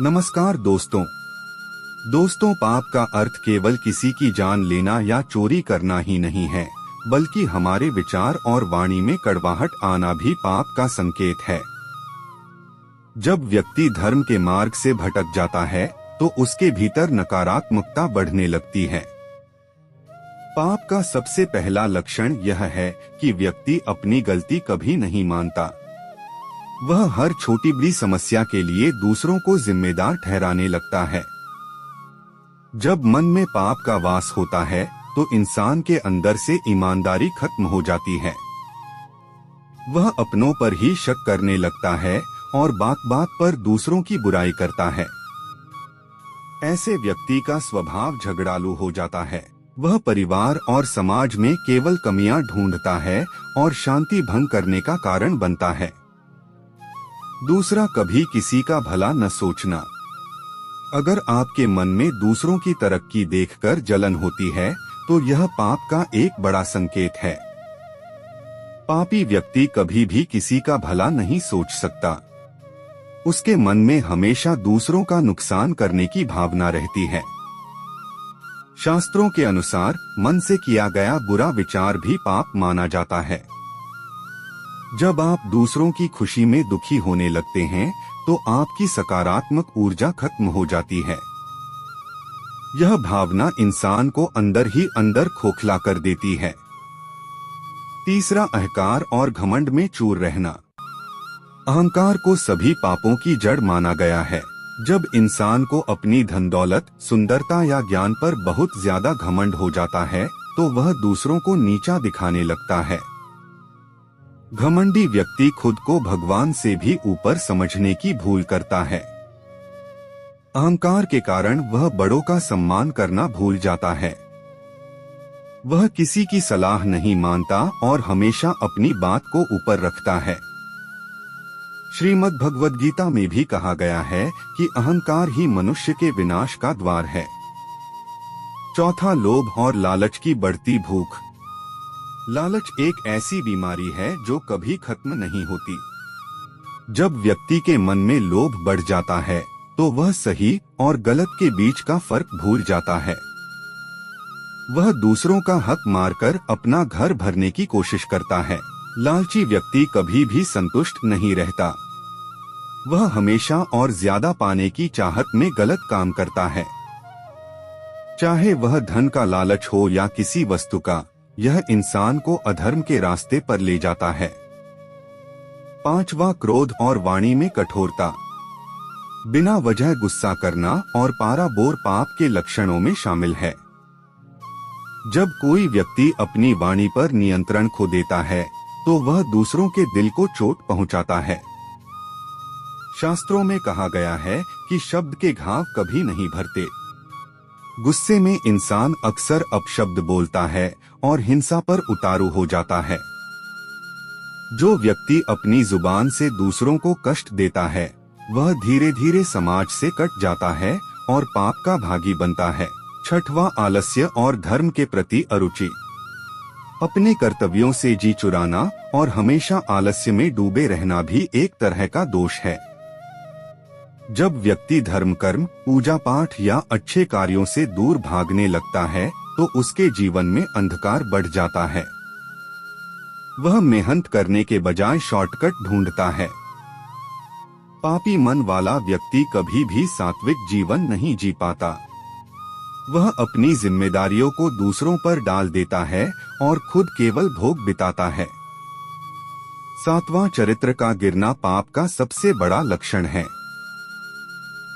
नमस्कार दोस्तों, पाप का अर्थ केवल किसी की जान लेना या चोरी करना ही नहीं है, बल्कि हमारे विचार और वाणी में कड़वाहट आना भी पाप का संकेत है। जब व्यक्ति धर्म के मार्ग से भटक जाता है तो उसके भीतर नकारात्मकता बढ़ने लगती है। पाप का सबसे पहला लक्षण यह है कि व्यक्ति अपनी गलती कभी नहीं मानता। वह हर छोटी बड़ी समस्या के लिए दूसरों को जिम्मेदार ठहराने लगता है। जब मन में पाप का वास होता है तो इंसान के अंदर से ईमानदारी खत्म हो जाती है। वह अपनों पर ही शक करने लगता है और बात बात पर दूसरों की बुराई करता है। ऐसे व्यक्ति का स्वभाव झगड़ालू हो जाता है। वह परिवार और समाज में केवल कमियां ढूंढता है और शांति भंग करने का कारण बनता है। दूसरा, कभी किसी का भला न सोचना। अगर आपके मन में दूसरों की तरक्की देखकर जलन होती है तो यह पाप का एक बड़ा संकेत है। पापी व्यक्ति कभी भी किसी का भला नहीं सोच सकता। उसके मन में हमेशा दूसरों का नुकसान करने की भावना रहती है। शास्त्रों के अनुसार मन से किया गया बुरा विचार भी पाप माना जाता है। जब आप दूसरों की खुशी में दुखी होने लगते हैं तो आपकी सकारात्मक ऊर्जा खत्म हो जाती है। यह भावना इंसान को अंदर ही अंदर खोखला कर देती है। तीसरा, अहंकार और घमंड में चूर रहना। अहंकार को सभी पापों की जड़ माना गया है। जब इंसान को अपनी धन दौलत, सुंदरता या ज्ञान पर बहुत ज्यादा घमंड हो जाता है तो वह दूसरों को नीचा दिखाने लगता है। घमंडी व्यक्ति खुद को भगवान से भी ऊपर समझने की भूल करता है। अहंकार के कारण वह बड़ों का सम्मान करना भूल जाता है। वह किसी की सलाह नहीं मानता और हमेशा अपनी बात को ऊपर रखता है। श्रीमद् भगवद गीता में भी कहा गया है कि अहंकार ही मनुष्य के विनाश का द्वार है। चौथा, लोभ और लालच की बढ़ती भूख। लालच एक ऐसी बीमारी है जो कभी खत्म नहीं होती। जब व्यक्ति के मन में लोभ बढ़ जाता है तो वह सही और गलत के बीच का फर्क भूल जाता है। वह दूसरों का हक मारकर अपना घर भरने की कोशिश करता है। लालची व्यक्ति कभी भी संतुष्ट नहीं रहता। वह हमेशा और ज्यादा पाने की चाहत में गलत काम करता है। चाहे वह धन का लालच हो या किसी वस्तु का, यह इंसान को अधर्म के रास्ते पर ले जाता है। पांचवा, क्रोध और वाणी में कठोरता। बिना वजह गुस्सा करना और पाराबोर पाप के लक्षणों में शामिल है। जब कोई व्यक्ति अपनी वाणी पर नियंत्रण खो देता है तो वह दूसरों के दिल को चोट पहुंचाता है। शास्त्रों में कहा गया है कि शब्द के घाव कभी नहीं भरते। गुस्से में इंसान अक्सर अपशब्द बोलता है और हिंसा पर उतारू हो जाता है। जो व्यक्ति अपनी जुबान से दूसरों को कष्ट देता है वह धीरे धीरे समाज से कट जाता है और पाप का भागी बनता है। छठवां, आलस्य और धर्म के प्रति अरुचि। अपने कर्तव्यों से जी चुराना और हमेशा आलस्य में डूबे रहना भी एक तरह का दोष है। जब व्यक्ति धर्म कर्म, पूजा पाठ या अच्छे कार्यों से दूर भागने लगता है तो उसके जीवन में अंधकार बढ़ जाता है। वह मेहनत करने के बजाय शॉर्टकट ढूंढता है। पापी मन वाला व्यक्ति कभी भी सात्विक जीवन नहीं जी पाता। वह अपनी जिम्मेदारियों को दूसरों पर डाल देता है और खुद केवल भोग बिताता है। सातवां, चरित्र का गिरना पाप का सबसे बड़ा लक्षण है।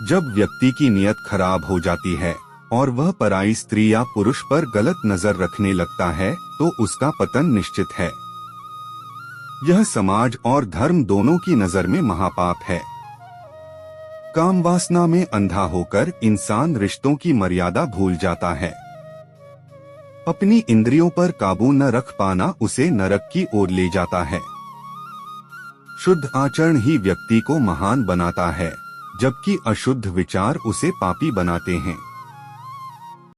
जब व्यक्ति की नीयत खराब हो जाती है और वह पराई स्त्री या पुरुष पर गलत नजर रखने लगता है तो उसका पतन निश्चित है। यह समाज और धर्म दोनों की नजर में महापाप है। काम वासना में अंधा होकर इंसान रिश्तों की मर्यादा भूल जाता है। अपनी इंद्रियों पर काबू न रख पाना उसे नरक की ओर ले जाता है। शुद्ध आचरण ही व्यक्ति को महान बनाता है, जबकि अशुद्ध विचार उसे पापी बनाते हैं।